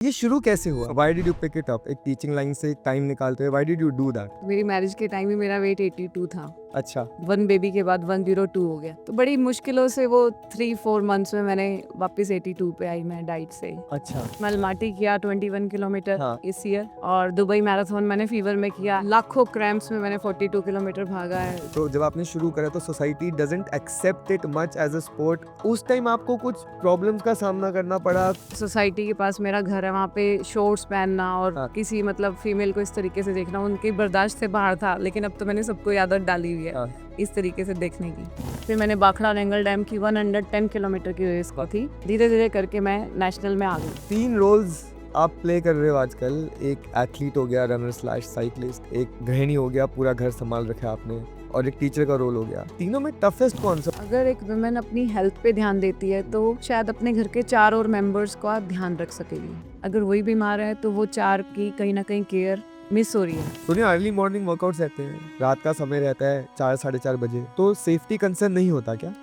ये शुरू कैसे हुआ? Why did you pick it up? एक टीचिंग लाइन से टाइम निकालते हुए, why did you do that? मेरी मैरिज के टाइम ही मेरा वेट 82 था। अच्छा, 1 बेबी के बाद 102 हो गया, तो बड़ी मुश्किलों से वो 3-4 मंथ्स में मैंने वापस 82 पे आई मैं डाइट से। अच्छा, मलमाटी किया 21 किलोमीटर हाँ। इस ईयर, और दुबई मैराथन मैंने फीवर में किया। लाखों क्रैम्प्स में मैंने 42 किलोमीटर भागा है। तो जब आपने शुरू करा तो society doesn't accept it much as a sport. उस टाइम आपको कुछ प्रॉब्लम्स का सामना करना पड़ा? सोसाइटी के पास मेरा घर है, वहाँ पे शॉर्ट्स पहनना और हाँ। किसी मतलब फीमेल को इस तरीके से देखना उनके बर्दाश्त से बाहर था, लेकिन अब तो मैंने सबको आदत डाली हुई है हाँ। इस तरीके से देखने की। फिर मैंने बाखड़ा नेंगल डैम की 110 किलोमीटर की रेस को थी, धीरे धीरे करके मैं नेशनल में आ गई। 3 रोल्स आप प्ले कर रहे हो आजकल। एक एथलीट हो गया, रनर स्लैश साइकिलिस्ट, एक गृहिणी हो गया, पूरा घर संभाल रखा आपने, और एक टीचर का रोल हो गया। तीनों में टफेस्ट कौन सा? अगर एक वुमेन अपनी हेल्थ पे ध्यान देती है तो शायद अपने घर के 4 और मेंबर्स का ध्यान रख सकेगी। अगर वही बीमार है तो वो 4 की कहीं ना कहीं केयर मिस हो रही है। सुनिए, अर्ली मॉर्निंग वर्कआउट्स रहते हैं, रात का समय रहता है 4-4:30 बजे, तो सेफ्टी कंसर्न नहीं होता क्या?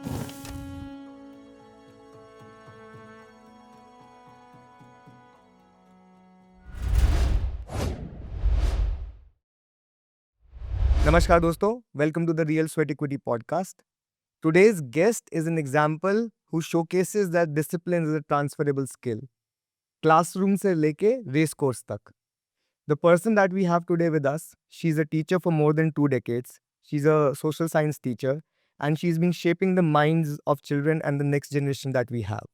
नमस्कार दोस्तों, welcome to the real sweat equity podcast. Today's guest is an example who showcases that discipline is a transferable skill. Classroom से लेके race course तक. The person that we have today with us, she's a teacher for more than 2 decades. She's a social science teacher, and she's been shaping the minds of children and the next generation that we have.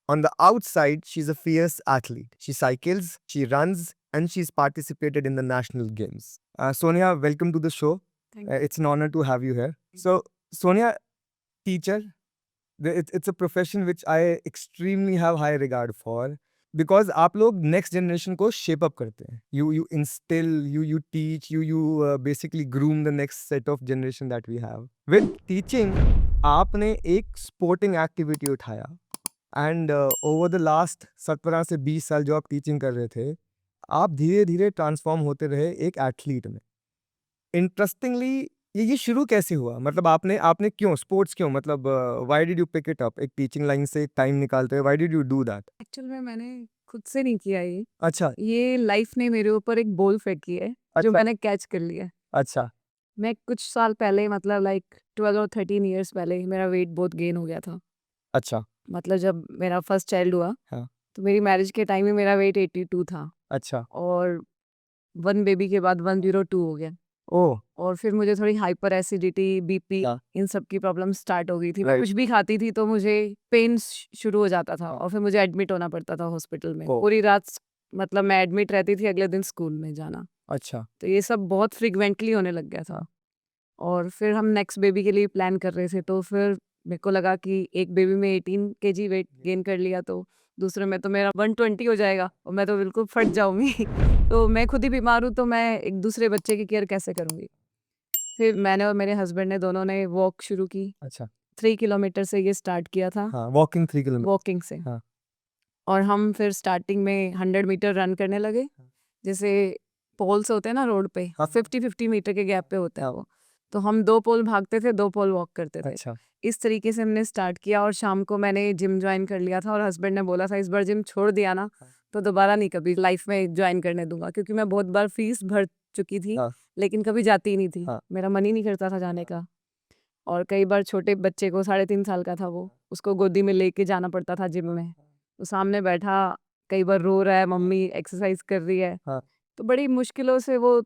On the outside, she's a fierce athlete. She cycles, she runs, and she's participated in the national games. Sonia, welcome to the show. Thank you. It's an honor to have you here. So, Sonia, teacher, it's a profession which I extremely have high regard for, because आप लोग next generation को shape up करते हैं. You instill, you teach, you basically groom the next set of generation that we have. With teaching, आपने एक sporting activity उठाया, and over the last 17 से 20 साल जो आप टीचिंग कर रहे थे, आप धीरे धीरे ट्रांसफॉर्म होते रहे एक एथलीट में। इंटरेस्टिंगली, ये शुरू कैसे हुआ? मतलब आपने क्यों स्पोर्ट्स क्यों, मतलब why did you pick it up? एक टीचिंग लाइन से टाइम निकालते हुए, why did you do that? Actual में मैंने खुद से नहीं किया ये। अच्छा, ये लाइफ ने मेरे ऊपर एक बॉल फेंकी है जो अच्छा। मैंने कैच कर लिया। अच्छा, मैं कुछ साल पहले, मतलब लाइक 12 और 13 इयर्स पहले मेरा वेट बहुत गेन हो गया था। अच्छा, मतलब जब मेरा फर्स्ट चाइल्ड हुआ, हाँ, तो मेरी मैरिज के टाइम में मेरा वेट 82 था, अच्छा, और 1 बेबी के बाद 102 हो गया। ओह, और फिर मुझे थोड़ी हाइपर एसिडिटी, बीपी, हाँ, इन सब की प्रॉब्लम स्टार्ट हो गई थी। मैं राइट, कुछ भी खाती थी तो मुझे पेन शुरू हो जाता था, और फिर मुझे एडमिट होना पड़ता था हॉस्पिटल में। ओह, पूरी रात मतलब मैं एडमिट रहती थी, अगले दिन स्कूल में जाना। अच्छा, तो ये सब बहुत फ्रीक्वेंटली होने लग गया था। और फिर हम नेक्स्ट बेबी के लिए प्लान कर रहे थे, तो फिर मेरे को लगा कि एक बेबी में 18 केजी वेट गेन कर लिया, तो दूसरे में तो मेरा 120 हो जाएगा और मैं तो बिल्कुल फट जाऊंगी। तो मैं खुद ही बीमार हूँ, तो मैं एक दूसरे बच्चे की केयर कैसे करूँगी। फिर मैंने और मेरे हस्बैंड ने दोनों ने वॉक शुरू की। अच्छा, 3 किलोमीटर से ये स्टार्ट किया था, हाँ, वॉकिंग 3 किलोमीटर, वॉकिंग से। हाँ, और हम फिर स्टार्टिंग में 100 मीटर रन करने लगे। जैसे पोल्स होते हैं ना रोड पे, हाँ। 50-50 मीटर के गैप पे होता है वो। तो हम 2 पोल भागते थे, 2 पोल वॉक करते थे। अच्छा, इस तरीके से हमने स्टार्ट किया, और शाम को मैंने जिम ज्वाइन कर लिया था, और हस्बैंड ने बोला था इस बार जिम छोड़ दिया ना तो दोबारा नहीं कभी लाइफ में ज्वाइन करने दूंगा, क्योंकि मैं बहुत बार फीस भर चुकी थी, हाँ, लेकिन कभी जाती ही नहीं थी। हाँ। मेरा मन ही नहीं करता था जाने का। और कई बार छोटे बच्चे को, 3.5 साल का था वो, उसको गोदी में लेके जाना पड़ता था जिम में। तो सामने बैठा, कई बार रो रहा है, मम्मी एक्सरसाइज कर रही है। हाँ। तो बड़ी मुश्किलों से वो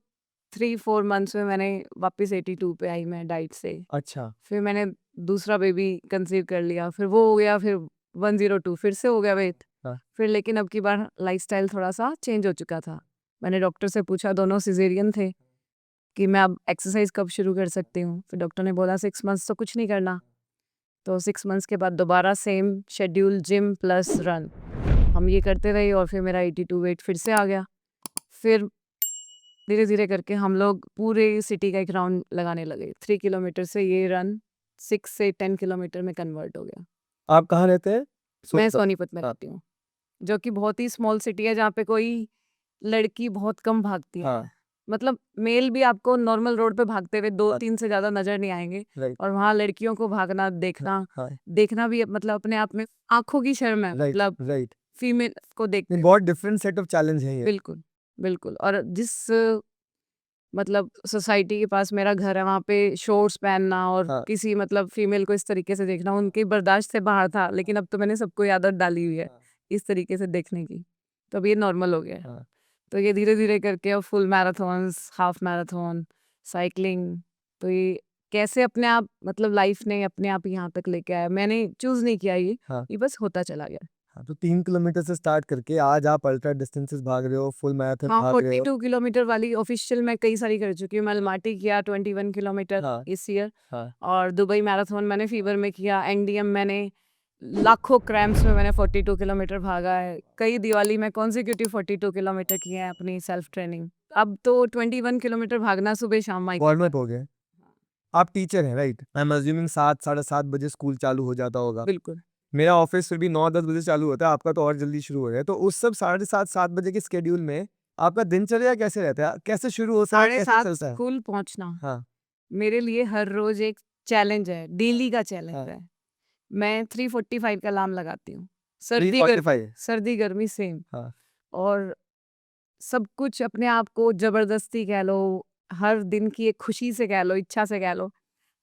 3-4 मंथ्स में मैंने वापस 82 पे आई मैं डाइट से। अच्छा, फिर मैंने दूसरा बेबी कंसीव कर लिया, फिर वो हो गया, फिर 102 फिर से हो गया वेट। हाँ। फिर लेकिन अब की बार लाइफस्टाइल थोड़ा सा चेंज हो चुका था। मैंने डॉक्टर से पूछा, दोनों सिजेरियन थे, कि मैं अब एक्सरसाइज कब शुरू कर सकती हूँ। फिर डॉक्टर ने बोला 6 मंथ्स तो कुछ नहीं करना। तो 6 मंथ्स के बाद दोबारा same schedule, gym plus run, हम ये करते रहे, और फिर मेरा 82 वेट फिर से आ गया। फिर धीरे धीरे करके हम लोग पूरे सिटी का एक राउंड लगाने लगे। 3 किलोमीटर से ये रन 6 से 10 किलोमीटर में कन्वर्ट हो गया। आप कहाँ रहते हैं? मैं सोनीपत में रहती हूँ, जो कि बहुत ही स्मॉल सिटी है, जहाँ पे कोई लड़की बहुत कम भागती है। हाँ, मतलब मेल भी आपको नॉर्मल रोड पे भागते हुए 2-3 से ज्यादा नजर नहीं आएंगे, राइट, और वहाँ लड़कियों को भागना देखना हाँ, देखना भी मतलब अपने आप में आंखों की शर्म है। राइट, मतलब राइट, फीमेल को देखते नहीं, हो। बहुत डिफरेंट सेट ऑफ चैलेंज है ये। बिल्कुल, बिल्कुल। और जिस मतलब सोसाइटी के पास मेरा घर है वहाँ पे शॉर्ट्स पहनना और हाँ। किसी मतलब फीमेल को इस तरीके से देखना उनकी बर्दाश्त से बाहर था, लेकिन अब तो मैंने सबको ये आदत डाली हुई है हाँ। इस तरीके से देखने की, तो अब ये नॉर्मल हो गया है। हाँ। तो ये धीरे-धीरे करके अब full marathons, half marathon, cycling, तो ये कैसे अपने आप मतलब लाइफ ने अपने आप यहाँ तक लेके आया, मैंने चूज़ नहीं किया हाँ। ये बस होता चला गया। हाँ, तो 3 किलोमीटर से स्टार्ट करके आज आप अल्ट्रा डिस्टेंसेस भाग रहे हो, फुल मैराथन हाँ, भाग रहे हो। 42 किलोमीटर वाली ऑफिशियल मैं कई सारी कर चुकी हूँ। मैं अलमाटी किया 21 किलोमीटर हाँ। इस ईयर, हाँ। और दुबई मैराथन मैंने फीवर में किया, एनडीएम मैंने लाखों क्रैम्प्स में मैंने 42 किलोमीटर भागा है। कई दिवाली में कॉन्सिक्यूटिव 42 किलोमीटर किए हैं अपनी सेल्फ ट्रेनिंग। अब तो 21 किलोमीटर भागना सुबह शाम माइक वार्म अप हो गए। आप टीचर हैं, राइट? आई एम अज्यूमिंग 7 साढ़े 7 बजे स्कूल चालू हो जाता होगा। बिल्कुल। मेरा ऑफिस फिर भी 9-10 बजे चालू होता है, आपका तो और जल्दी शुरू हो रहा है। तो उस सब साढ़े 7 बजे के स्केड्यूल में आपका दिनचर्या कैसे रहता है? कैसे शुरू होता है? साढ़े कैसे 7 चलता है? स्कूल पहुँचना हाँ। मेरे लिए हर रोज एक चैलेंज है, डेली का चैलेंज हाँ। है। मैं 3:45 का अलार्म लगाती हूँ। सर्दी गर्मी 3:45 सर्दी गर्मी सेम। हाँ। और सब कुछ अपने आप को ज़बरदस्ती कह लो, हर दिन की एक खुशी से कह लो, इच्छा से कह लो,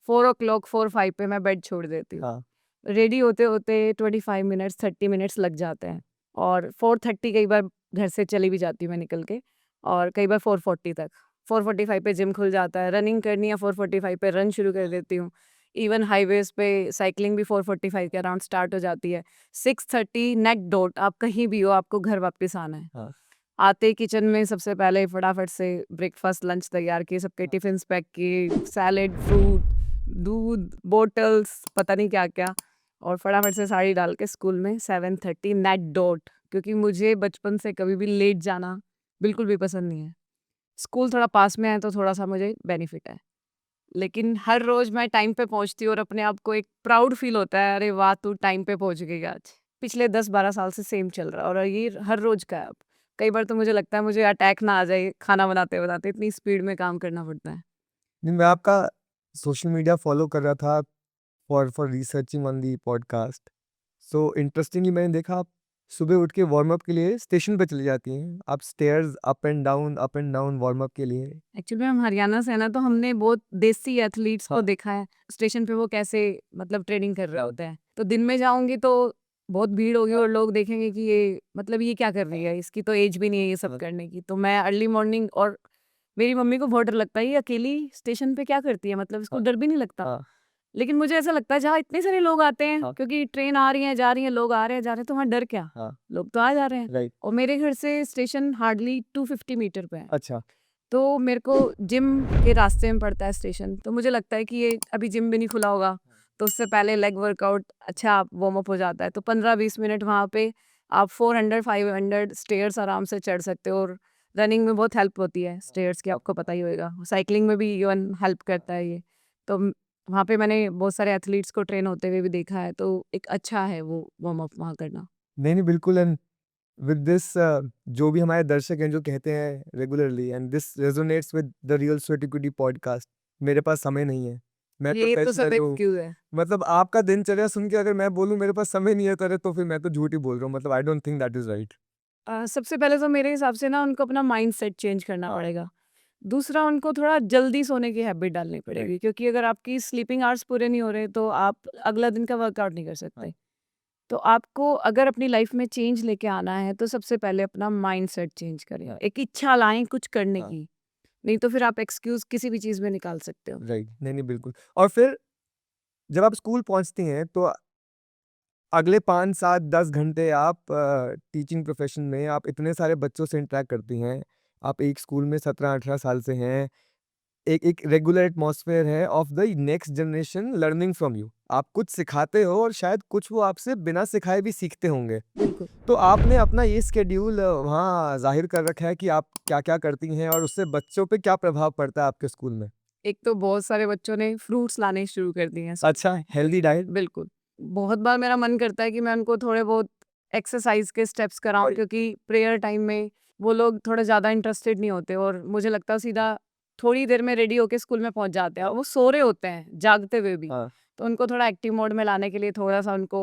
4 o'clock 4-5 पे मैं बेड छोड़ देती हूँ। हाँ। रेडी होते-होते 25 मिनट्स 30 मिनट्स लग जाते हैं, और 4:30 कई बार घर से चली भी जाती हूँ मैं निकल के, और कई बार 4:40 तक। 4:45 पे जिम खुल जाता है, रनिंग करनी है 4:45 पे रन शुरू कर देती हूँ। इवन हाईवेज़ पे साइक्लिंग भी 4:45 के अराउंड स्टार्ट हो जाती है। 6:30 नेट डॉट आप कहीं भी हो, आपको घर वापस आना है। हाँ। आते ही किचन में सबसे पहले फटाफट से ब्रेकफास्ट लंच तैयार किए, सबके टिफिन्स पैक किए, सैलेड, फ्रूट, दूध, बॉटल्स, पता नहीं क्या-क्या, और फटाफट से साड़ी डाल के स्कूल में 7:30 नेट डॉट, क्योंकि मुझे बचपन से कभी भी लेट जाना बिल्कुल भी पसंद नहीं है। स्कूल थोड़ा पास में है तो थोड़ा-सा मुझे बेनिफिट है। लेकिन हर रोज़ मैं टाइम पे पहुँचती हूँ और अपने आप को एक प्राउड फ़ील होता है, अरे वाह! तू टाइम पे पहुँच गई आज। पिछले 10-12 साल से सेम चल रहा है, और ये हर रोज़ का है अब। कई बार तो मुझे लगता है मुझे अटैक ना आ जाए खाना बनाते-बनाते, इतनी स्पीड में काम करना पड़ता है। नहीं, मैं आपका सोशल मीडिया फॉलो कर रहा था for researching on the podcast. So interestingly मैंने देखा आप सुबह उठ के वार्म अप के लिए स्टेशन पे चली जाती हैं। आप stairs up and down warm up के लिए। एक्चुअली हम हरियाणा से हैं ना, तो हमने बहुत देसी एथलीट्स को हाँ। देखा है स्टेशन पे वो कैसे मतलब ट्रेनिंग कर रहे होते हैं। तो दिन में जाऊंगी तो बहुत भीड़ होगी और लोग देखेंगे कि ये मतलब ये क्या कर रही है, इसकी तो एज भी नहीं है ये सब हाँ। करने की। तो मैं अर्ली मॉर्निंग, और मेरी मम्मी को बहुत डर लगता है ये अकेली स्टेशन पे क्या करती है, मतलब इसको हाँ। डर भी नहीं लगता। हाँ। लेकिन मुझे ऐसा लगता है जहाँ इतने सारे लोग आते हैं, हाँ। क्योंकि ट्रेन आ रही है जा रही है, लोग आ रहे हैं जा रहे हैं, तो वहाँ डर क्या, हाँ। लोग तो आ जा रहे हैं। राइट। और मेरे घर से स्टेशन हार्डली 250 मीटर पे है, अच्छा। तो मेरे को जिम के रास्ते में पड़ता है स्टेशन। तो मुझे लगता है कि ये अभी जिम भी नहीं खुला होगा, तो उससे पहले लेग वर्कआउट अच्छा वार्म अप हो जाता है। तो 15-20 मिनट वहाँ पे आप 400-500 स्टेयर्स आराम से चढ़ सकते हो, और रनिंग में बहुत हेल्प होती है स्टेयर्स की, आपको पता ही होगा। साइकिलिंग में भी इवन हेल्प करता है ये। तो वहाँ पे मैंने बहुत सारे एथलीट्स को ट्रेन होते हुए भी देखा है, तो एक अच्छा है वो वार्म अप वहाँ करना। नहीं, नहीं, बिल्कुल। एंड विद दिस जो भी हमारे दर्शक हैं जो कहते हैं regularly and this resonates with the real sweat equity podcast, मेरे पास समय नहीं है, मैं ये तो सब प्रोफेशनल हूँ। एक्सक्यूज है। मतलब आपका दिनचर्या सुन के अगर मैं बोलूँ मेरे पास समय नहीं है तो अरे तो फिर मैं तो झूठ ही बोल रहा हूँ। मतलब I don't think that is right. सबसे पहले तो मेरे हिसाब से ना उनको अपना माइंडसेट चेंज करना हाँ। पड़ेगा। दूसरा, उनको थोड़ा जल्दी सोने की हैबिट डालनी पड़ेगी, क्योंकि अगर आपकी स्लीपिंग आवर्स पूरे नहीं हो रहे तो आप अगला दिन का वर्कआउट नहीं कर सकते। तो आपको अगर अपनी लाइफ में चेंज लेके आना है तो सबसे पहले अपना माइंडसेट चेंज करें, हाँ। एक इच्छा लाएं कुछ करने हाँ। की। नहीं तो फिर आप एक्सक्यूज किसी भी चीज में निकाल सकते हो। राइट। नहीं, नहीं, बिल्कुल। और फिर जब आप स्कूल पहुंचती हैं तो अगले 5, 7, 10 घंटे आप टीचिंग प्रोफेशन में आप इतने सारे बच्चों से इंटरेक्ट करती हैं। आप एक स्कूल में 17-18 साल से हैं। एक एक रेगुलर एटमॉस्फेयर है of the next generation learning from you. आप कुछ सिखाते हो और शायद कुछ वो आपसे बिना सिखाए भी सीखते होंगे। बिल्कुल। तो आपने अपना ये स्केड्यूल वहाँ ज़ाहिर कर रखा है कि आप क्या-क्या करती हैं और उससे बच्चों पे क्या प्रभाव पड़ता है आपके स्कूल में? एक तो बहुत सारे बच्चों ने फ्रूट्स लाने शुरू कर दिए हैं। अच्छा, हेल्दी डाइट। बिल्कुल। बहुत बार मेरा मन करता है कि मैं उनको थोड़े बहुत एक्सरसाइज के स्टेप्स कराऊँ, और क्योंकि प्रेयर टाइम में वो लोग थोड़ा ज़्यादा इंटरेस्टेड नहीं होते, और मुझे लगता है सीधा थोड़ी देर में रेडी होके स्कूल में पहुँच जाते हैं, और वो सो रहे होते हैं, जागते हुए भी। हाँ। तो उनको थोड़ा एक्टिव मोड में लाने के लिए थोड़ा-सा उनको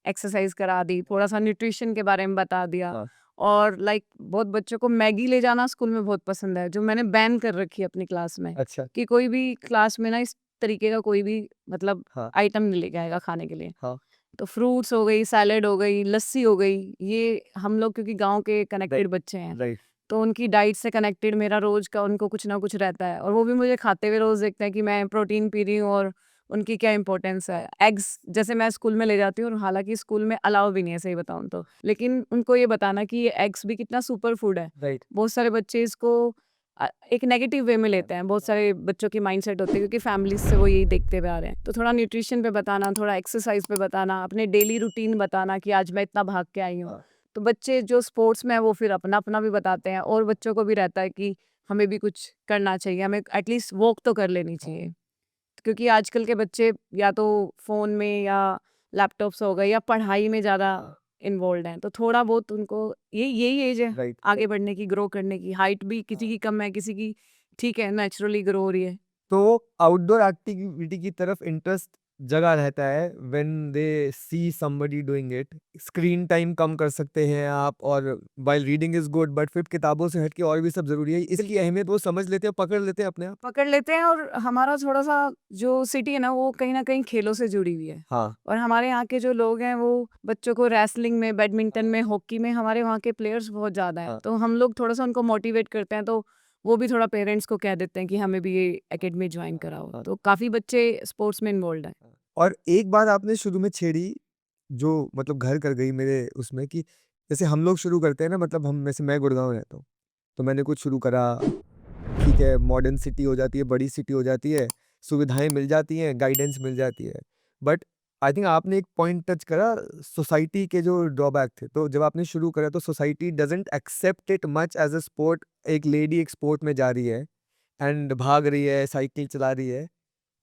एक्सरसाइज करा दी, थोड़ा सा न्यूट्रिशन के बारे में बता दिया। हाँ। और लाइक बहुत बच्चों को मैगी ले जाना स्कूल में बहुत पसंद है, जो मैंने बैन कर रखी है अपनी क्लास में, अच्छा। कि कोई भी क्लास में ना इस तरीके का कोई भी मतलब हाँ। आइटम नहीं लेके आएगा खाने के लिए। हाँ। तो फ्रूट्स हो गई, सैलेड हो गई, लस्सी हो गई, ये हम लोग क्योंकि गांव के कनेक्टेड बच्चे हैं, राइट। तो उनकी डाइट से कनेक्टेड मेरा रोज का उनको कुछ ना कुछ रहता है, और वो भी मुझे खाते हुए रोज देखते हैं कि मैं प्रोटीन पी रही हूँ और उनकी क्या इंपॉर्टेंस है। एग्स जैसे मैं स्कूल में ले जाती हूँ, और हालांकि स्कूल में अलाउ भी नहीं है सही बताऊँ तो, लेकिन उनको ये बताना कि ये एग्स भी कितना सुपर फूड है। राइट। बहुत सारे बच्चे इसको एक नेगेटिव वे में लेते हैं, बहुत सारे बच्चों की माइंडसेट होती है क्योंकि फैमिली से वो यही देखते हुए आ रहे हैं। तो थोड़ा न्यूट्रिशन पे बताना, थोड़ा एक्सरसाइज पे बताना, अपने डेली रूटीन बताना कि आज मैं इतना भाग के आई हूँ। हाँ। तो बच्चे जो स्पोर्ट्स में है वो फिर अपना अपना भी बताते हैं, और बच्चों को भी रहता है कि हमें भी कुछ करना चाहिए, हमें एटलीस्ट वॉक तो कर लेनी चाहिए, क्योंकि आजकल के बच्चे या तो फोन में या लैपटॉप्स हो गए या पढ़ाई में ज़्यादा इन्वॉल्व हैं। तो थोड़ा बहुत उनको यही एज है राइट। आगे बढ़ने की, ग्रो करने की। हाइट भी किसी की कम है, किसी की ठीक है, नेचुरली ग्रो हो रही है। तो आउटडोर एक्टिविटी की तरफ इंटरेस्ट जगा रहता है when they see somebody doing it. Screen time कम कर सकते हैं आप, और while reading is good, but फिर किताबों से हटके और भी सब जरूरी है, इसकी अहमियत वो समझ लेते हैं, पकड़ लेते हैं अपने आप। पकड़ लेते हैं, और हमारा थोड़ा सा जो सिटी है ना वो कहीं ना कहीं खेलों से जुड़ी हुई है। हाँ। और हमारे यहाँ के जो लोग हैं वो बच्चों को रेसलिंग में, बैडमिंटन में, हॉकी में, हमारे वहाँ के प्लेयर्स बहुत ज़्यादा हैं। हाँ। तो हम लोग थोड़ा सा उनको मोटिवेट करते हैं, तो वो भी थोड़ा पेरेंट्स को कह देते हैं कि हमें भी ये एकेडमी ज्वाइन कराओ। हाँ। तो काफ़ी बच्चे स्पोर्ट्स में इन्वॉल्व हैं। और एक बात आपने शुरू में छेड़ी, जो मतलब घर कर गई मेरे उसमें, कि जैसे हम लोग शुरू करते हैं ना, मतलब हम, जैसे मैं गुड़गांव रहता हूँ, तो मैंने कुछ शुरू करा, ठीक है, मॉडर्न सिटी हो जाती है, बड़ी सिटी हो जाती है, सुविधाएं मिल जाती हैं, गाइडेंस मिल जाती है, बट आई थिंक आपने एक पॉइंट टच करा, सोसाइटी के जो ड्रॉबैक थे। तो जब आपने शुरू करा तो society doesn't accept it much as a sport. एक लेडी एक स्पोर्ट में जा रही है एंड भाग रही है, साइकिल चला रही है,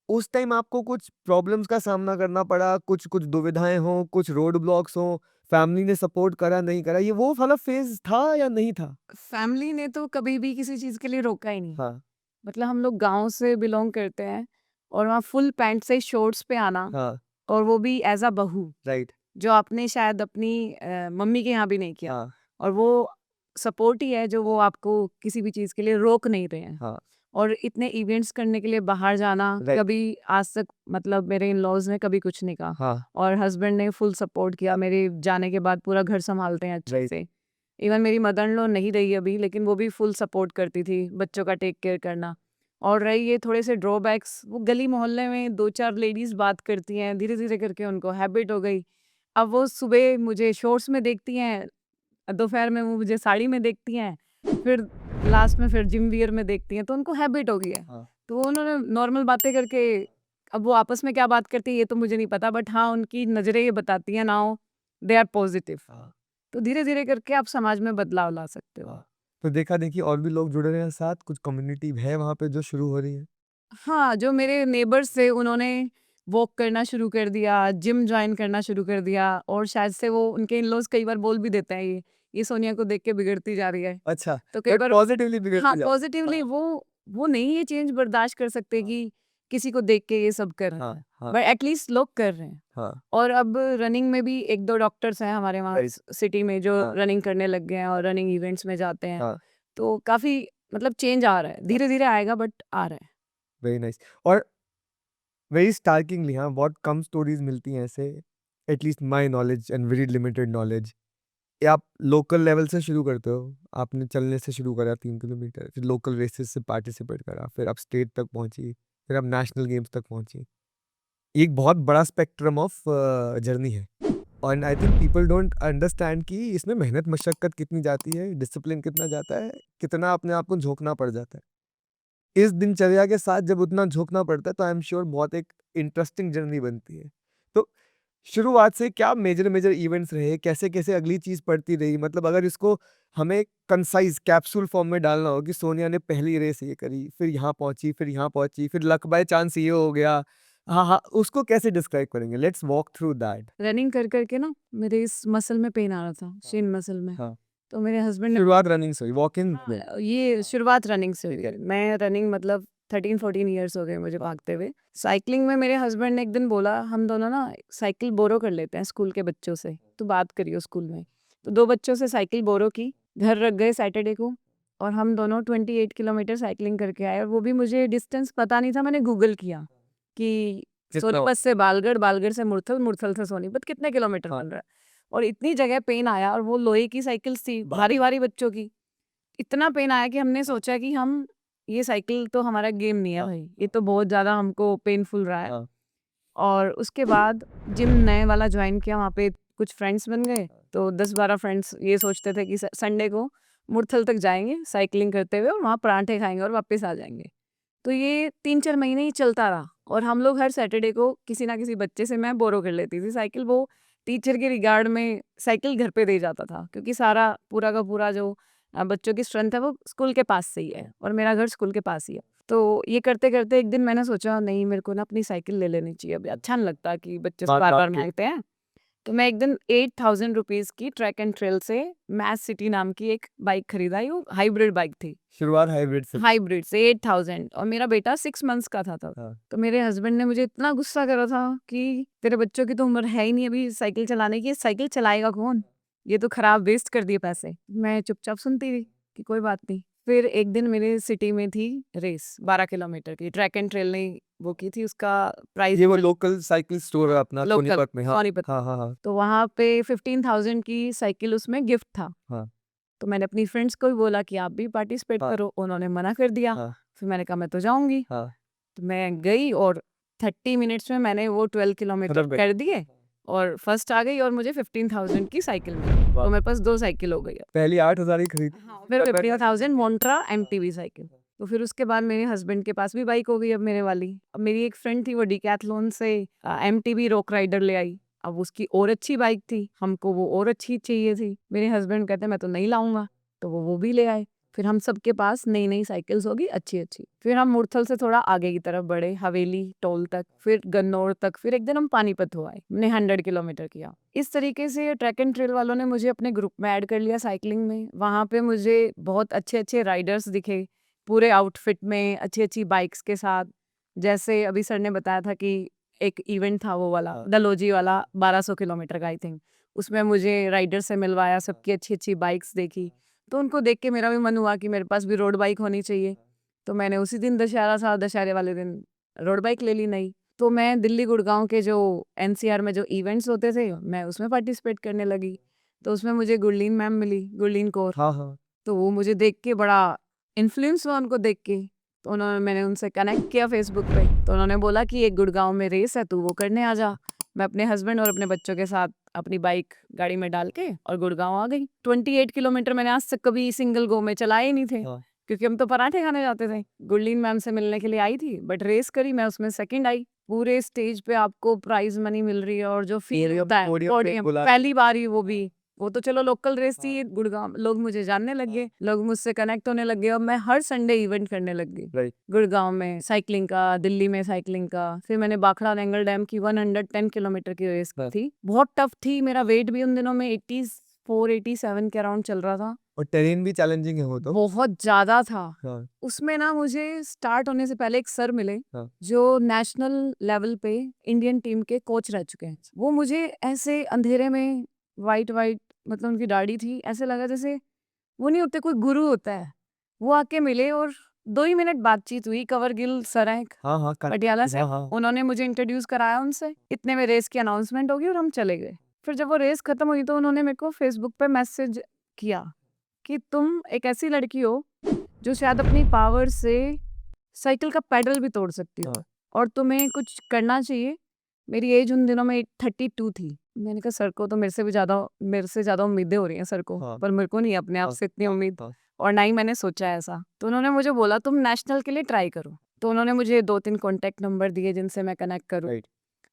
उस टाइम आपको कुछ प्रॉब्लम्स का सामना करना पड़ा, कुछ कुछ दुविधाएं हों, कुछ रोड ब्लॉक्स हों, फैमिली ने सपोर्ट करा नहीं करा, ये वो वाला फेज था या नहीं था? फैमिली ने तो कभी भी किसी चीज़ के लिए रोका ही नहीं। हाँ। मतलब हम लोग गांव से बिलोंग करते हैं, और वहाँ फुल पैंट से शॉर्ट्स पे आना, हाँ। और वो भी एज अ बहू, राइट। जो आपने शायद अपनी मम्मी के यहाँ भी नहीं किया। हाँ। और वो सपोर्ट ही है जो वो आपको किसी भी चीज़ के लिए रोक नहीं रहे हैं। हाँ। और इतने इवेंट्स करने के लिए बाहर जाना, राइट। कभी आज तक मतलब मेरे इन लॉज ने कभी कुछ नहीं कहा। हाँ। और हस्बैंड ने फुल सपोर्ट किया, मेरे जाने के बाद पूरा घर संभालते हैं अच्छे राइट। से। इवन मेरी मदर इन लॉ नहीं रही अभी, लेकिन वो भी फुल सपोर्ट करती थी बच्चों का टेक केयर करना। और रही ये थोड़े से ड्रॉबैक्स, वो गली मोहल्ले में 2-4 लेडीज बात करती हैं, धीरे धीरे करके उनको हैबिट हो गई। अब वो सुबह मुझे शॉर्ट्स में देखती हैं, दोपहर में वो मुझे साड़ी में देखती हैं, फिर लास्ट में फिर जिम वियर में देखती हैं, तो उनको हैबिट हो गई है। हाँ। तो उन्होंने नॉर्मल बातें करके, अब वो आपस में क्या बात करती है ये तो मुझे नहीं पता, बट हाँ उनकी नज़रें ये बताती हैं, नाउ दे आर पॉजिटिव। हाँ। तो धीरे धीरे करके आप समाज में बदलाव ला सकते हो। हाँ। तो देखा देखी और भी लोग जुड़ रहे हैं साथ, कुछ कम्युनिटी है वहाँ पे जो शुरू हो रही है? हाँ, जो मेरे नेबर्स थे उन्होंने वॉक करना शुरू कर दिया, जिम जॉइन करना शुरू कर दिया, और शायद से वो उनके इन-लॉज़ कई बार बोल भी देते हैं ये सोनिया को देख के बिगड़ती जा रही है। अच्छा, तो कई बट बार पॉजिटिवली हाँ, बिगड़ते जाओ। पॉज़िटिवली हाँ। वो नहीं ये चेंज बर्दाश्त कर सकते कि किसी को देख के ये सब कर रहे हाँ। हैं, हाँ। बट एटलीस्ट लोग कर रहे हैं। हाँ। और अब रनिंग में भी 1-2 डॉक्टर्स हैं हमारे वहाँ राइट। सिटी में जो हाँ। रनिंग करने लग गए हैं और रनिंग इवेंट्स में जाते हैं। हाँ। तो काफ़ी मतलब चेंज आ रहा है, धीरे-धीरे आएगा बट आ रहा है। Very nice. और वेरी स्टार्किंगली, हाँ, बहुत कम स्टोरीज मिलती हैं ऐसे, at least my knowledge and very limited knowledge. ये आप लोकल लेवल से शुरू करते हो, आपने चलने से शुरू करा 3 किलोमीटर, फिर लोकल रेसेस से पार्टिसिपेट करा, फिर आप स्टेट तक पहुंची, फिर आप नेशनल गेम्स तक पहुंची। ये एक बहुत बड़ा स्पेक्ट्रम ऑफ जर्नी है, और आई थिंक पीपल डोंट अंडरस्टैंड कि इसमें मेहनत मशक्कत कितनी जाती है, डिसिप्लिन कितना जाता है, कितना अपने आप को झोंकना पड़ जाता है। इस दिनचर्या के साथ जब उतना झोंकना पड़ता है तो आई एम श्योर बहुत एक इंटरेस्टिंग जर्नी बनती है। तो शुरुआत से क्या मेजर मेजर इवेंट्स रहे, कैसे कैसे अगली चीज पड़ती रही, मतलब अगर इसको हमें कंसाइज कैप्सूल फॉर्म में डालना हो कि सोनिया ने पहली रेस ये करी, फिर यहाँ पहुंची, फिर यहाँ पहुंची, फिर लक बाय चांस ये हो गया, हाँ हाँ, उसको कैसे डिस्क्राइब करेंगे? Let's walk through that. Running कर के ना मेरे इस मसल में पेन आ रहा था, शिन मसल में। हाँ। तो मेरे हस्बैंड ने शुरुआत रनिंग से हुई, वॉक इन। ये शुरुआत रनिंग से हुई ठीक है। है। मैं रनिंग मतलब 13-14 ईयर्स हो गए मुझे भागते हुए। साइकिलिंग में मेरे हस्बैंड ने एक दिन बोला, हम दोनों ना साइकिल बोरो कर लेते हैं स्कूल के बच्चों से, तो बात करियो स्कूल में। तो 2 बच्चों से साइकिल बोरो की, घर रख गए सैटरडे को, और हम दोनों 28 किलोमीटर साइकिलिंग करके आए, और वो भी मुझे डिस्टेंस पता नहीं था, मैंने गूगल किया कि सोनीपत से बालगढ़, बालगढ़ से मुरथल, मुरथल से सोनीपत कितने किलोमीटर हाँ। बन रहा है। और इतनी जगह पेन आया, और वो लोहे की साइकिल्स थी, भारी-भारी बच्चों की। इतना पेन आया कि हमने सोचा कि हम ये साइकिल तो हमारा गेम नहीं है हाँ। भाई, ये तो बहुत ज़्यादा हमको पेनफुल रहा है। हाँ। और उसके बाद जिम नए वाला ज्वाइन किया, वहाँ पे कुछ फ्रेंड्स बन गए, तो 10-12 फ्रेंड्स ये सोचते थे कि संडे को मुरथल तक जाएंगे साइकिलिंग करते हुए, और वहाँ पराठे खाएंगे और वापस आ जाएंगे। तो ये 3-4 महीने ही चलता रहा, और हम लोग हर सैटरडे को किसी ना किसी बच्चे से मैं बोरो कर लेती थी साइकिल। वो टीचर के रिगार्ड में साइकिल घर पे दे जाता था, क्योंकि सारा पूरा का पूरा जो बच्चों की स्ट्रेंथ है वो स्कूल के पास से ही है, और मेरा घर स्कूल के पास ही है। तो ये करते करते एक दिन मैंने सोचा, नहीं मेरे को ना अपनी साइकिल ले लेनी चाहिए, अभी अच्छा नहीं लगता कि बच्चे बात बार बार आपकी। मांगते हैं। तो मैं एक दिन 8000 रुपीज की ट्रैक एंड ट्रेल से मैस सिटी नाम की एक बाइक खरीदाई, वो हाइब्रिड बाइक थी, शुरुआत हाइब्रिड से। हाइब्रिड से 8000, और मेरा बेटा 6 मंथ्स का था तब। हाँ। तो मेरे हस्बैंड ने मुझे इतना गुस्सा करा था कि तेरे बच्चों की तो उम्र है ही नहीं अभी साइकिल चलाने की, साइकिल चलाएगा कौन, ये तो खराब वेस्ट कर दिए पैसे। मैं चुपचाप सुनती रही कि कोई बात नहीं। फिर एक दिन मेरे सिटी में थी रेस 12 किलोमीटर की, ट्रैक एंड ट्रेल ने वो की थी, उसका प्राइस ये वो लोकल साइकिल स्टोर है अपना लोकल सोनीपत में। हाँ। सोनीपत। हाँ। हाँ। हाँ। तो वहाँ पे 15,000 की साइकिल उसमें गिफ्ट था। हाँ। तो मैंने अपनी फ्रेंड्स को भी बोला कि आप भी पार्टिसिपेट हाँ। करो, उन्होंने मना कर दिया। हाँ। फिर मैंने कहा मैं तो जाऊंगी। हाँ। तो मैं गई, और 30 मिनट्स में मैंने वो 12 किलोमीटर खत्म कर- कर दिए, और फर्स्ट आ गई, और मुझे 15,000 की साइकिल मिली। वाह। तो मेरे पास 2 साइकिल हो गई। पहली 8,000 ही खरीद। फिर 15,000 मोन्ट्रा एमटीवी साइकिल। तो फिर उसके बाद मेरे हस्बैंड के पास भी बाइक हो गई अब मेरे वाली। अब मेरी एक फ्रेंड थी, वो डिकैथलॉन से एमटीवी रॉक राइडर ले आई। अब उसकी और अच्छी बाइक थी, हमको वो और अच्छी चाहिए थी। मेरे हस्बैंड कहते मैं तो नहीं लाऊंगा, तो वो भी ले आए। फिर हम सबके पास नई नई साइकिल्स होगी अच्छी अच्छी। फिर हम मुरथल से थोड़ा आगे की तरफ बढ़े, हवेली टोल तक, फिर गन्नौर तक, फिर एक दिन हम पानीपत हो आए। हमने 100 किलोमीटर किया। इस तरीके से ट्रैक एंड ट्रेल वालों ने मुझे अपने ग्रुप में ऐड कर लिया साइकिलिंग में। वहाँ पे मुझे बहुत अच्छे अच्छे राइडर्स दिखे, पूरे आउटफिट में, अच्छी अच्छी बाइक्स के साथ। जैसे अभी सर ने बताया था कि एक इवेंट था वो वाला, हाँ। डलोजी वाला, 1200 किलोमीटर का आई थिंक। उसमें मुझे राइडर से मिलवाया, सबकी अच्छी अच्छी बाइक्स देखी। तो उनको देख के मेरा भी मन हुआ कि मेरे पास भी रोड बाइक होनी चाहिए। तो मैंने उसी दिन दशहरा था, दशहरे वाले दिन रोड बाइक ले ली नई। तो मैं दिल्ली गुड़गांव के जो एनसीआर में जो इवेंट्स होते थे, मैं उसमें पार्टिसिपेट करने लगी। तो उसमें मुझे गुरलीन मैम मिली, गुरलीन कौर। हाँ। हाँ। तो वो मुझे देख के बड़ा इन्फ्लुएंस हुआ उनको देख के। तो मैंने उनसे कनेक्ट किया फेसबुक पे। तो उन्होंने बोला कि एक गुड़गांव में रेस है, तू वो करने आ जा। मैं अपने हस्बैंड और अपने बच्चों के साथ अपनी बाइक गाड़ी में डाल के और गुड़गांव आ गई। 28 किलोमीटर मैंने आज तक कभी सिंगल गो में चलाए ही नहीं थे, हाँ। क्योंकि हम तो पराठे खाने जाते थे। गुरलीन मैम से मिलने के लिए आई थी, बट रेस करी, मैं उसमें सेकंड आई। पूरे स्टेज पे आपको प्राइज मनी मिल रही है, और जो फील Podium- होता है podium पे podium, बुला- पहली बार ही, वो भी, वो तो चलो लोकल रेस थी गुड़गांव, लोग मुझे जानने लग गए, लोग मुझसे कनेक्ट होने लग गए, और मैं हर संडे इवेंट करने लग गई। Right. गुड़गांव में साइकिलिंग का, दिल्ली में साइकिलिंग का। फिर मैंने बाखड़ा नेंगल डैम की 110 किलोमीटर की रेस हाँ। थी। बहुत टफ थी, मेरा वेट भी उन दिनों में 84-87 के अराउंड चल रहा था। और टेरेन भी चैलेंजिंग है वो तो। बहुत ज्यादा था। हाँ। उसमें ना मुझे स्टार्ट होने से पहले एक सर मिले, हाँ। जो नेशनल लेवल पे इंडियन टीम के कोच रह चुके हैं। वो मुझे ऐसे अंधेरे में, वाइट वाइट, मतलब उनकी दाढ़ी थी, ऐसे लगा जैसे वो नहीं होते, कोई गुरु होता है। वो आके मिले, और 2 ही मिनट बातचीत हुई। कंवर गिल सर हैं हाँ। हाँ। पटियाला से, हाँ। हाँ। उन्होंने मुझे इंट्रोड्यूस कराया उनसे। इतने में रेस की अनाउंसमेंट होगी और हम चले गए। फिर जब वो रेस खत्म हुई, तो उन्होंने मेरे को फेसबुक पे मैसेज किया कि तुम एक ऐसी लड़की हो जो शायद अपनी पावर से साइकिल का पेडल भी तोड़ सकती हो, हाँ। और तुम्हें कुछ करना चाहिए। मेरी एज उन दिनों में 32 थी। मैंने कहा सर को तो मेरे से ज्यादा उम्मीदें हो रही हैं सर को, हाँ। पर मेरे को नहीं अपने आप हाँ। से इतनी उम्मीद, हाँ। और ना ही मैंने सोचा ऐसा। तो उन्होंने मुझे बोला तुम नेशनल के लिए ट्राई करो। तो उन्होंने मुझे 2-3 कॉन्टेक्ट नंबर दिए जिनसे मैं कनेक्ट करूँ। Right.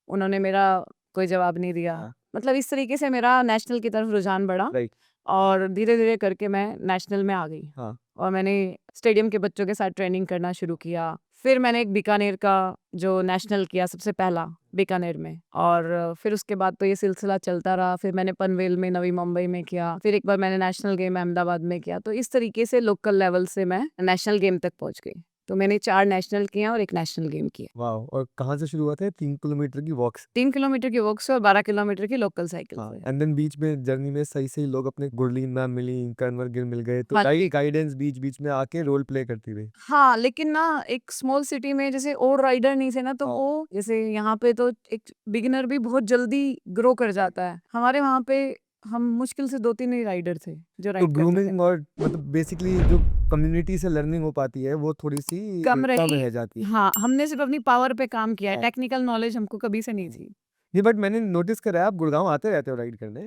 उन्होंने मेरा कोई जवाब नहीं दिया। हाँ। मतलब इस तरीके से मेरा नेशनल की तरफ रुझान बढ़ा, Right. और धीरे धीरे करके मैं नेशनल में आ गई। हाँ। और मैंने स्टेडियम के बच्चों के साथ ट्रेनिंग करना शुरू किया। फिर मैंने एक बीकानेर का जो नेशनल किया, सबसे पहला बीकानेर में, और फिर उसके बाद तो ये सिलसिला चलता रहा। फिर मैंने पनवेल में, नवी मुंबई में किया। फिर एक बार मैंने नेशनल गेम अहमदाबाद में किया। तो इस तरीके से लोकल लेवल से मैं नेशनल गेम तक पहुंच गई। तो मैंने 4 नेशनल किए हैं और 1 नेशनल गेम किया। वाओ! और कहाँ से शुरू हुआ था? 3 किलोमीटर की वॉक से? 3 किलोमीटर की वॉक से और 12 किलोमीटर की लोकल साइकिल हाँ, से। एंड देन बीच में जर्नी में सही-सही लोग अपने गुरलीन मैम मिली, कन्वर गिल मिल गए, तो हाँ जी। गाइडेंस बीच-बीच में आके रोल प्ले करती रही। हाँ, लेकिन ना एक स्मॉल सिटी में जैसे और राइडर नहीं थे ना, तो हाँ। वो जैसे यहाँ पे तो एक बिगिनर भी बहुत जल्दी ग्रो कर जाता है। हमारे वहाँ पे हम मुश्किल से 2-3 ही राइडर थे जो तो राइड करते थे। ग्रूमिंग और मतलब बेसिकली जो कम्युनिटी से लर्निंग हो पाती है, वो थोड़ी-सी कम कम रही। रह जाती है। हाँ, हमने सिर्फ अपनी पावर पे काम किया है, हाँ। टेक्निकल नॉलेज हमको कभी से नहीं थी। नहीं, बट मैंने नोटिस करा है आप गुड़गाँव आते रहते हो राइड करने।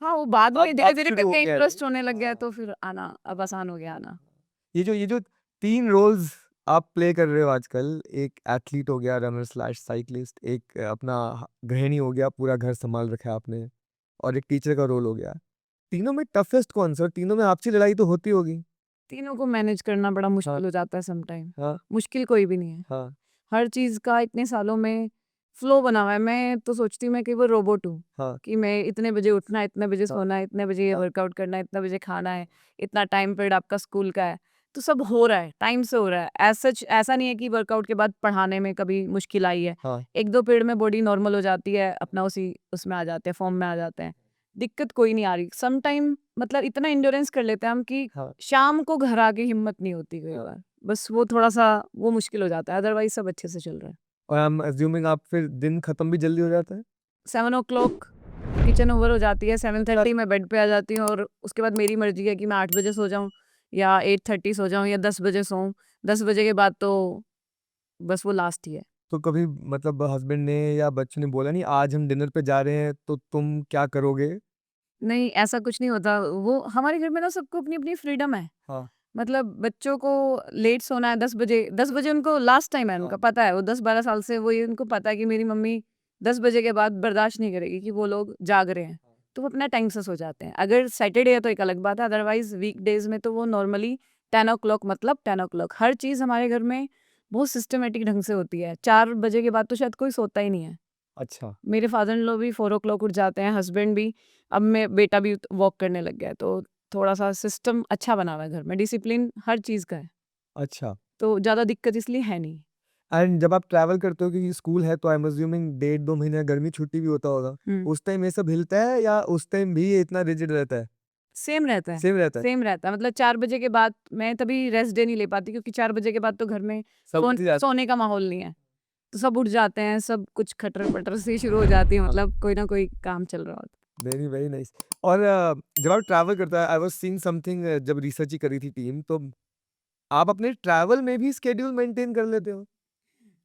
हाँ, वो बाद में अब धीरे-धीरे शुरू हो करके गया है। इंटरेस्ट होने लग गया, हाँ। तो फिर आना अब आसान हो गया आना। ये जो 3 रोल्स आप प्ले कर रहे हो आजकल, एक एथलीट हो गया, रनर स्लैश साइक्लिस्ट, एक अपना गृहिणी हो गया, पूरा घर संभाल रखा है आपने, और एक टीचर का रोल हो गया। तीनों में टफेस्ट कौन-सा? और तीनों में आपसी लड़ाई तो होती होगी? तीनों को मैनेज करना बड़ा हाँ, मुश्किल हो जाता है सम टाइम। हाँ, मुश्किल कोई भी नहीं है। हाँ, हर चीज़ का इतने सालों में फ्लो बना हुआ है। मैं तो सोचती हूँ मैं केवल रोबोट हूँ, हाँ, कि मैं इतने बजे उठना है, इतने बजे हाँ, सोना है, इतने बजे ये हाँ, वर्कआउट करना है, इतने बजे खाना है, इतना टाइम पीरियड आपका स्कूल का है। तो सब हो रहा है, टाइम से हो रहा है। एज़ सच ऐसा नहीं है कि वर्कआउट के बाद पढ़ाने में कभी मुश्किल आई है। हाँ, 1-2 पीरियड में बॉडी नॉर्मल हो जाती है, अपना उसी उसमें आ जाते हैं, फॉर्म में आ जाते हैं। दिक्कत कोई नहीं आ रही। सम टाइम मतलब इतना एंड्योरेंस कर लेते हैं हम कि हाँ, शाम को घर आके हिम्मत नहीं होती कई हाँ। बार। बस वो थोड़ा-सा वो मुश्किल हो जाता है, अदरवाइज़ सब अच्छे से चल रहा है। और आई एम अज्यूमिंग आप फिर दिन खत्म भी जल्दी हो जाता है? 7 ओ क्लॉक किचन ओवर हो जाती है, 7:30 मैं बेड पे आ जाती हूँ और उसके बाद मेरी मर्ज़ी है कि मैं 8 बजे सो जाऊँ या 8:30 सो जाऊँ या 10 बजे सोऊँ। 10 बजे के बाद तो बस वो लास्ट ही है। तो कभी मतलब हस्बैंड ने या बच्चों ने बोला नहीं आज हम डिनर पे जा रहे हैं तो तुम क्या करोगे? नहीं, ऐसा कुछ नहीं होता। वो हमारे घर में ना सबको अपनी-अपनी फ्रीडम है। हाँ, मतलब बच्चों को लेट सोना है 10 बजे उनको लास्ट टाइम है, उनका हाँ, पता है। वो 10-12 साल से वो ये उनको पता है कि मेरी मम्मी 10 बजे के बाद बर्दाश्त नहीं करेगी कि वो लोग जाग रहे हैं। तो वो अपना टाइम से सो जाते हैं। अगर सैटरडे है तो एक अलग बात है, अदरवाइज़ वीकडेज़ में तो वो नॉर्मली 10 ओ क्लॉक मतलब 10 ओ क्लॉक। हर चीज़ हमारे घर में बहुत सिस्टमैटिक ढंग से होती है। 4 बजे के बाद तो शायद कोई सोता ही नहीं है। अच्छा। मेरे फादर इन लॉ भी 4 ओ क्लॉक उठ जाते हैं, हस्बैंड भी। अब मैं बेटा भी वॉक करने लग गया है, तो थोड़ा-सा सिस्टम अच्छा बना हुआ है घर में, डिसिप्लिन हर चीज़ का है। अच्छा। तो ज़्यादा दिक्कत इसलिए है नहीं। एंड जब आप ट्रैवल करते हो क्योंकि स्कूल है तो आई एम अज्यूमिंग 1.5-2 महीने गर्मी छुट्टी भी होता होगा। हुँ। उस टाइम ये सब हिलता है या उस टाइम भी ये इतना रिजिड रहता है? सेम रहता है, सेम रहता है? सेम रहता है। मतलब 4 बजे के बाद मैं तभी रेस्ट डे नहीं ले पाती क्योंकि 4 बजे के बाद तो घर में सब उठ ही जाते सोने का माहौल नहीं है। तो सब उठ जाते हैं, सब कुछ खटर-पटर सी शुरू हो जाती है, हाँ, मतलब कोई ना कोई काम चल रहा होता है। Very, very nice. और जब आप ट्रैवल करता है आई वाज़ सीइंग समथिंग जब रिसर्च ही करी थी टीम तो आप अपने ट्रैवल में भी शेड्यूल मेंटेन कर लेते हो?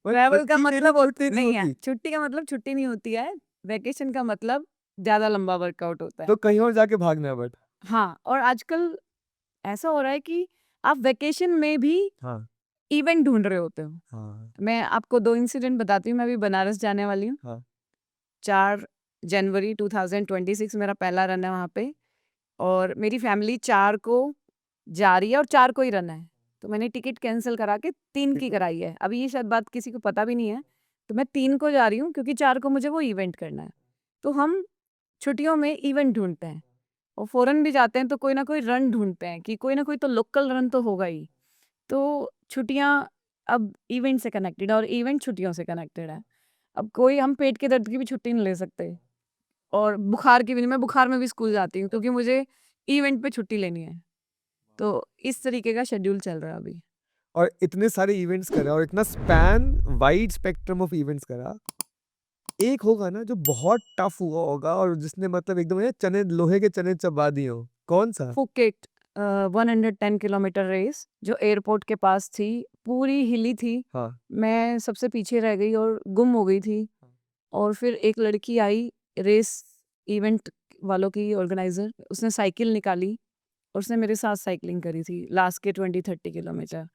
पर ट्रैवल का 30 दिन मतलब छुट्टी नहीं नहीं है, होती। छुट्टी का मतलब छुट्टी नहीं होती है, वैकेशन का मतलब ज़्यादा लंबा वर्कआउट होता है। तो कहीं और जाके भागना है बट। हाँ, और आजकल ऐसा हो रहा है कि आप वैकेशन में भी हाँ, इवेंट ढूँढ रहे होते हो। हाँ, मैं आपको 2 इंसिडेंट बताती हूँ, मैं अभी बनारस जाने वाली हूँ। हाँ। 4 जनवरी 2026 मेरा पहला रन है वहाँ पे और मेरी फैमिली 4 को जा रही है और 4 को ही रन है। तो मैंने टिकट कैंसल करा के 3 की कराई है। अभी ये शायद बात किसी को पता भी नहीं है। तो मैं 3 को जा रही हूँ क्योंकि 4 को मुझे वो इवेंट करना है। तो हम छुट्टियों में इवेंट ढूँढते हैं और फ़ॉरेन भी जाते हैं तो कोई ना कोई रन ढूँढते हैं कि कोई ना कोई तो लोकल रन तो होगा ही। तो छुट्टियाँ अब इवेंट से कनेक्टेड है और इवेंट छुट्टियों से कनेक्टेड है। अब कोई हम पेट के दर्द की भी छुट्टी नहीं ले सकते और बुखार की भी नहीं। मैं बुखार में भी स्कूल जाती हूँ क्योंकि मुझे इवेंट पे छुट्टी लेनी है। तो इस तरीके का शेड्यूल चल रहा है अभी। और इतने सारे इवेंट्स करा और इतना span wide spectrum of events करा। एक होगा ना जो बहुत टफ हुआ होगा और जिसने मतलब एकदम ये चने लोहे के चने चबा दिए हो, कौन-सा? फुकेट 110 किलोमीटर रेस जो एयरपोर्ट के पास थी, पूरी हिली थी। हाँ, मैं सबसे पीछे रह गई और गुम हो गई थी और फिर एक लड़की आई रेस इवेंट वालों की ऑर्गेनाइज़र, उसने साइकिल निकाली और उसने मेरे साथ साइक्लिंग करी थी लास्ट के 20-30 किलोमीटर।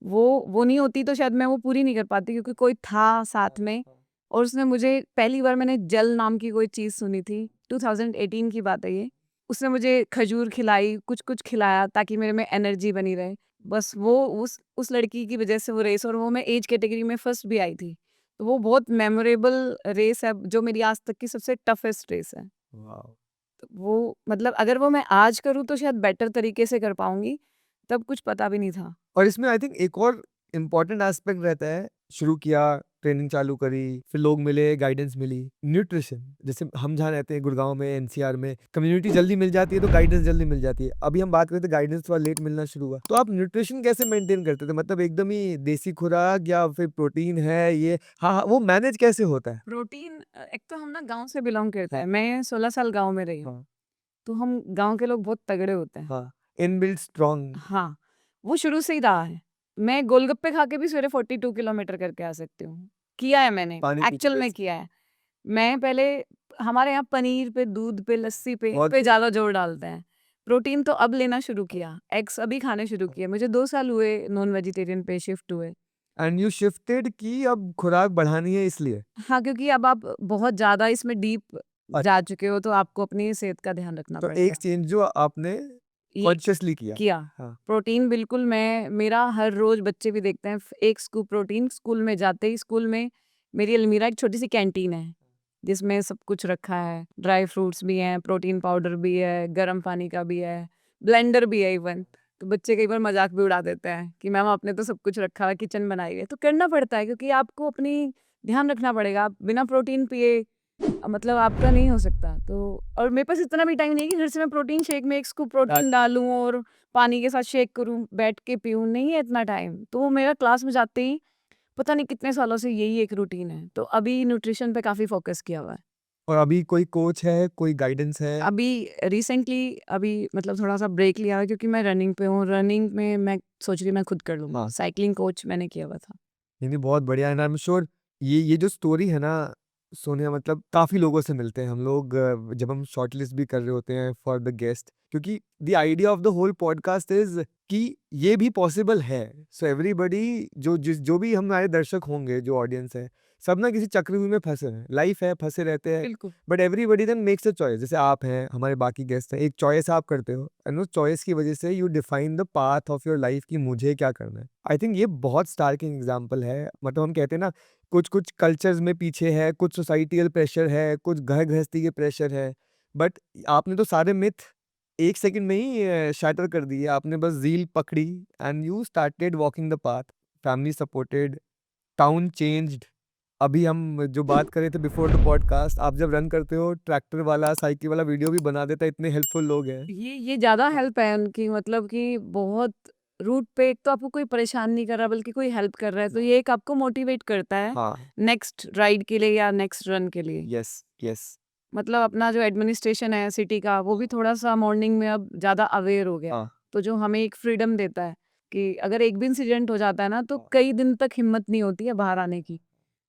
वो नहीं होती तो शायद मैं वो पूरी नहीं कर पाती क्योंकि कोई था साथ में और उसने मुझे पहली बार मैंने जेल नाम की कोई चीज़ सुनी थी, 2018 की बात है ये। उसने मुझे खजूर खिलाई, कुछ-कुछ खिलाया ताकि मेरे में एनर्जी बनी रहे। बस वो उस लड़की की वज़ह से वो रेस और वो मैं एज कैटेगरी में फर्स्ट भी आई थी। तो वो बहुत मेमोरेबल रेस है जो मेरी आज तक की सबसे टफेस्ट रेस है। वाओ! तो वो मतलब अगर वो मैं आज करूँ तो शायद बेटर तरीके से कर पाऊँगी, तब कुछ पता भी नहीं था। और इसमें आई थिंक एक और इम्पोर्टेंट एस्पेक्ट रहता है, शुरू किया, ट्रेनिंग चालू करी, फिर लोग मिले, गाइडेंस मिली। न्यूट्रिशन, जैसे हम जहाँ रहते हैं गुड़गांव में, एनसीआर में, कम्युनिटी जल्दी मिल जाती है तो गाइडेंस जल्दी मिल जाती है। अभी हम बात करते गाइडेंस थोड़ा लेट मिलना शुरू हुआ, तो आप न्यूट्रिशन कैसे मेंटेन करते थे? मतलब एकदम ही देसी खुराक या फिर प्रोटीन है ये? हाँ हाँ, वो मैनेज कैसे होता है? प्रोटीन एक तो हम ना गांव से बिलोंग करते हाँ। हैं, मैं 16 साल गांव में रही हूँ। हाँ तो हम गांव के लोग बहुत तगड़े होते हैं। हाँ, इनबिल्ट स्ट्रॉन्ग। हाँ, वो शुरू से ही रहा है। मैं गोलगप्पे खा के भी सवेरे 42 किलोमीटर करके आ सकती हूँ। किया है मैंने, पानी पी के एक्चुअल में बेस्ट। किया है। मैं पहले हमारे यहाँ पनीर पे, दूध पे, लस्सी पे बहुत ज़्यादा जोर डालते हैं। प्रोटीन तो अब लेना शुरू किया, एग्स अभी खाने शुरू किए। मुझे 2 साल हुए नॉन वेजिटेरियन पे शिफ्ट हुए। एंड यू शिफ्टेड कि अब खुराक बढ़ानी है इसलिए? हाँ, क्योंकि अब आप बहुत ज़्यादा इसमें डीप जा चुके हो, तो आपको अपनी सेहत का ध्यान रखना तो पड़ेगा। एक चेंज जो आपने ये कॉन्शियसली किया। किया। हाँ। प्रोटीन बिल्कुल मेरा हर रोज़, बच्चे भी देखते हैं, 1 स्कूप प्रोटीन स्कूल में जाते ही। स्कूल में मेरी अलमीरा एक छोटी-सी कैंटीन है, जिसमें सब कुछ रखा है। ड्राई फ्रूट्स भी हैं, प्रोटीन पाउडर भी है, गर्म पानी का भी है, ब्लेंडर भी है इवन। तो बच्चे कई बार मज़ाक भी उड़ा देते हैं कि मैम आपने तो सब कुछ रखा है, किचन बनाई हुई है। तो करना पड़ता है, क्योंकि आपको अपनी ध्यान रखना पड़ेगा। आप बिना प्रोटीन पिए मतलब आपका नहीं हो सकता। तो और मेरे पास इतना भी टाइम नहीं है कि घर से मैं प्रोटीन शेक में 1 स्कूप प्रोटीन डालूँ और पानी के साथ शेक करूँ, बैठ के पीऊँ, नहीं है इतना टाइम। तो वो मेरा क्लास में जाते ही पता नहीं कितने सालों से यही एक रूटीन है। तो अभी न्यूट्रिशन पे काफ़ी फ़ोकस किया हुआ है। और अभी कोई कोच है, कोई गाइडेंस है? अभी रिसेंटली मतलब थोड़ा-सा ब्रेक लिया है, क्योंकि मैं रनिंग पे हूँ। रनिंग में मैं सोच रही हूँ मैं खुद कर लूँगी। हाँ। साइक्लिंग कोच मैंने किया हुआ था। नहीं, नहीं, बहुत बढ़िया एंड आई एम श्योर ये जो स्टोरी है ना सोनिया, मतलब काफ़ी लोगों से मिलते हैं हम लोग जब हम शॉर्टलिस्ट भी कर रहे होते हैं फॉर द गेस्ट, क्योंकि the idea of the whole podcast is कि ये भी पॉसिबल है। सो एवरीबॉडी जो भी हमारे दर्शक होंगे, जो ऑडियंस है, सब ना किसी चक्रव्यूह में फँसे हैं। लाइफ है, फँसे रहते हैं। बिल्कुल। But everybody then makes a choice. जैसे आप हैं, हमारे बाकी गेस्ट हैं, एक चॉइस आप करते हो एंड उस चॉइस की वजह से you define the path of your life कि मुझे क्या करना है। आई थिंक ये बहुत स्टार्किंग एग्जांपल है। मतलब हम कहते हैं ना, कुछ कल्चर्स में पीछे है, कुछ सोसाइटियल प्रेशर है, कुछ घर गृहस्थी के प्रेशर है, बट आपने तो सारे मिथ 1 सेकंड में ही शैटर कर दिए। आपने बस ज़ील पकड़ी and you started walking the path. Family supported, town changed. अभी हम जो बात कर रहे थे बिफोर द पॉडकास्ट, आप जब रन करते हो, ट्रैक्टर वाला, साइकिल वाला वीडियो भी बना देता है, इतने हेल्पफुल लोग हैं। ये ज़्यादा हेल्प है उनकी, मतलब कि बहुत रूट पे एक तो आपको कोई परेशान नहीं कर रहा, बल्कि कोई हेल्प कर रहा है। तो ये एक आपको मोटिवेट करता है हाँ, नेक्स्ट राइड के लिए या नेक्स्ट रन के लिए। Yes, yes. मतलब अपना जो एडमिनिस्ट्रेशन है सिटी का, वो भी थोड़ा-सा मॉर्निंग में अब ज़्यादा अवेयर हो गया है। हाँ, तो जो हमें एक फ्रीडम देता है कि अगर एक भी इंसिडेंट हो जाता है ना, तो हाँ। कई दिन तक हिम्मत नहीं होती है बाहर आने की।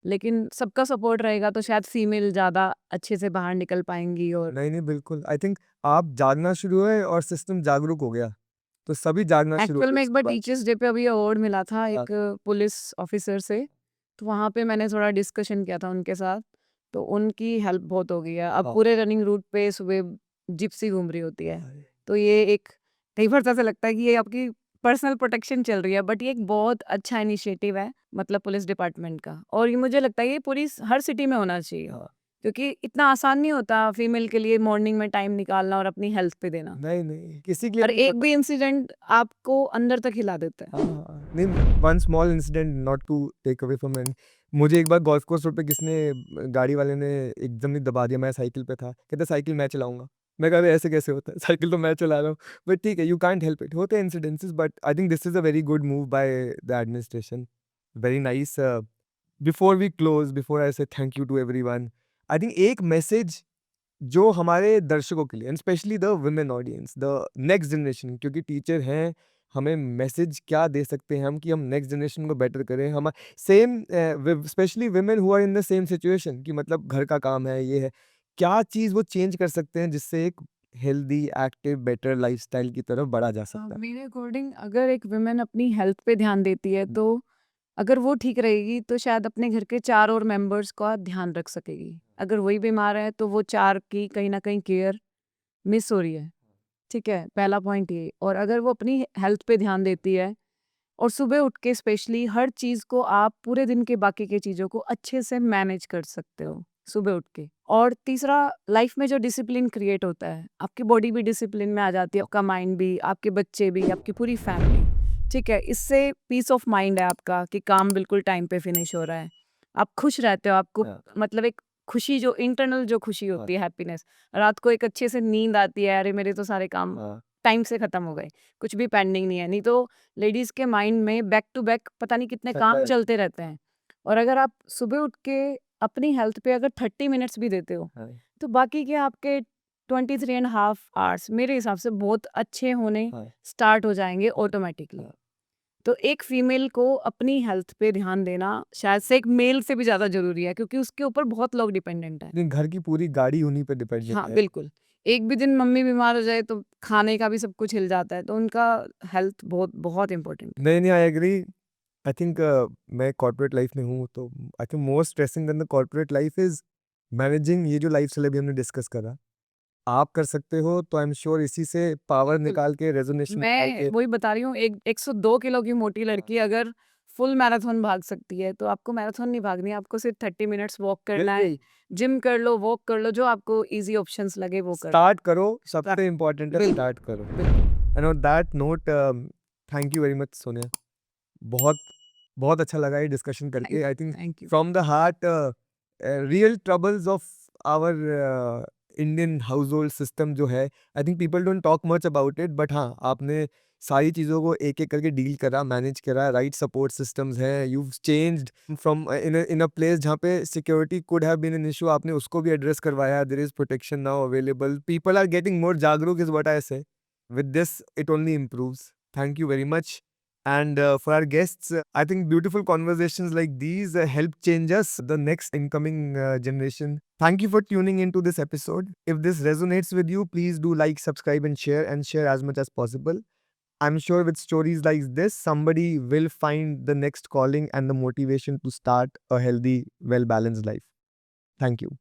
लेकिन सबका सपोर्ट रहेगा तो शायद फीमेल ज़्यादा अच्छे से बाहर निकल पाएँगी। और नहीं, नहीं, बिल्कुल। आई थिंक आप जागना शुरू हुए और सिस्टम जागरूक हो गया, तो सभी जागना शुरू हो एक्चुअल गए में एक उसके बार बाद। टीचर्स डे पे अभी अवार्ड मिला था हाँ, एक पुलिस ऑफिसर से। तो वहाँ पे मैंने थोड़ा डिस्कशन किया था उनके साथ। तो उनकी हेल्प बहुत हो गई है। अब हाँ। पूरे रनिंग रूट पे सुबह जिप्सी घूम रही होती है। अरे! तो ये एक, कई बार तो ऐसा लगता है कि ये आपकी पर्सनल प्रोटेक्शन चल रही है, बट ये एक बहुत अच्छा इनिशिएटिव है, मतलब पुलिस डिपार्टमेंट का। और ये मुझे लगता है ये पूरी हर सिटी में होना चाहिए, हाँ। क्योंकि इतना आसान नहीं होता फीमेल के लिए मॉर्निंग में टाइम निकालना और अपनी हेल्थ पे देना। नहीं, नहीं, किसी के लिए और नहीं एक होता। भी इंसिडेंट आपको अंदर तक हिला देता है। हाँ, हाँ, हाँ। नहीं, one small incident not to take away from any. मुझे एक बार गोल्फ कोर्स रोड पे गाड़ी वाले ने एकदम ही दबा दिया। मैं साइकिल पे था, कहता साइकिल मैं चलाऊँगा। मैं कहा, "अरे! ऐसे कैसे होता है? साइकिल तो मैं चला रहा हूँ।" बट ठीक है, यू कांट हेल्प इट। होते हैं incidences, but I think this is a very good move by the administration. Very nice. Before we close, before I say thank you to everyone, I think एक message जो हमारे दर्शकों के लिए and specially the women audience, the next generation, क्योंकि teacher हैं, हमें message क्या दे सकते हैं हम कि हम नेक्स्ट जनरेशन को बेटर करें। हम same specially women who are in the same situation, कि मतलब घर का काम है, ये है, क्या चीज़ वो चेंज कर सकते हैं जिससे एक हेल्दी, एक्टिव, बेटर लाइफस्टाइल की तरफ बढ़ा जा सकता है? मेरे अकॉर्डिंग अगर एक वुमेन अपनी हेल्थ पे ध्यान देती है, तो अगर वो ठीक रहेगी तो शायद अपने घर के 4 और मेंबर्स का ध्यान रख सकेगी। अगर वही बीमार है तो वो 4 की कहीं न कहीं केयर मिस हो रही है। ठीक है? पहला पॉइंट ये। और अगर वो अपनी हेल्थ पे ध्यान देती है और सुबह उठ के स्पेशली हर चीज़ को आप पूरे दिन के बाकी की चीज़ों को अच्छे से मैनेज कर सकते हो, सुबह उठ के। और तीसरा, लाइफ में जो डिसिप्लिन क्रिएट होता है, आपकी बॉडी भी डिसिप्लिन में आ जाती है, आपका माइंड भी, आपके बच्चे भी, आपकी पूरी फैमिली। ठीक है, इससे पीस ऑफ माइंड है आपका कि काम बिल्कुल टाइम पे फिनिश हो रहा है। आप खुश रहते हो, आपको हाँ। मतलब एक खुशी जो इंटरनल जो खुशी हाँ। होती है, हैप्पीनेस, रात को एक अच्छे से नींद आती है, अरे मेरे तो सारे काम हाँ। टाइम से खत्म हो गए, कुछ भी पेंडिंग नहीं है। नहीं तो लेडीज़ के माइंड में बैक टू बैक पता नहीं कितने काम चलता चलते रहते हैं। और अगर आप सुबह उठ के अपनी हेल्थ पे अगर 30 मिनट्स भी देते हो, हाँ। तो बाकी के आपके 23 एंड हाफ आवर्स मेरे हिसाब से बहुत अच्छे होने हाँ। स्टार्ट हो जाएँगे ऑटोमैटिकली। हाँ। तो एक फीमेल को अपनी हेल्थ पे ध्यान देना शायद से एक मेल से भी ज़्यादा ज़रूरी है, क्योंकि उसके ऊपर बहुत लोग डिपेंडेंट हैं। लेकिन घर की पूरी गाड़ी उन्हीं पे डिपेंडेंट हाँ, है। बिल्कुल। एक भी दिन मम्मी बीमार हो जाए तो खाने का भी सब कुछ हिल जाता है, तो उनका हेल्थ बहुत इम्पोर्टेंट है। नहीं, आई एग्री। आई थिंक मैं कॉर्पोरेट लाइफ में हूँ, तो I think more stressing than the corporate life is managing ये जो लाइफ़स्टाइल अभी हमने डिस्कस करा। आप कर सकते हो, तो आई एम श्योर इसी से पावर बिल्कुल। निकाल के, रेज़ोनेशन निकाल मैं के वही बता रही हूँ, एक 102 किलो की मोटी लड़की अगर फुल मैराथन भाग सकती है, तो आपको मैराथन नहीं भागनी है, आपको सिर्फ 30 मिनट्स वॉक करना है। बिल्कुल। जिम कर लो, वॉक कर लो, जो आपको ईज़ी ऑप्शंस लगे वो कर लो। स्टार्ट करो, स्टार्ट सबसे इम्पोर्टेंट है बिल्कुल, स्टार्ट करो। बिल्कुल। And on that note, thank you very much Sonia. बहुत बहुत अच्छा लगा ये डिस्कशन करके। I think thank you. From the heart, real troubles of our Indian household system जो है, I think people don't talk much about it, but हाँ, आपने सारी चीज़ों को एक एक करके डील करा, मैनेज करा, राइट सपोर्ट सिस्टम्स हैं, you changed from in a place जहाँ पे security could have been an issue, आपने उसको भी एड्रेस करवाया। There is protection now available, people are getting more जागरूक इज व्हाट आई से। With this, it only improves. Thank you very much. And for our guests, I think beautiful conversations like these help change us, the next incoming generation. Thank you for tuning into this episode. If this resonates with you, please do like, subscribe, and share as much as possible. I'm sure with stories like this, somebody will find the next calling and the motivation to start a healthy, well balanced life. Thank you.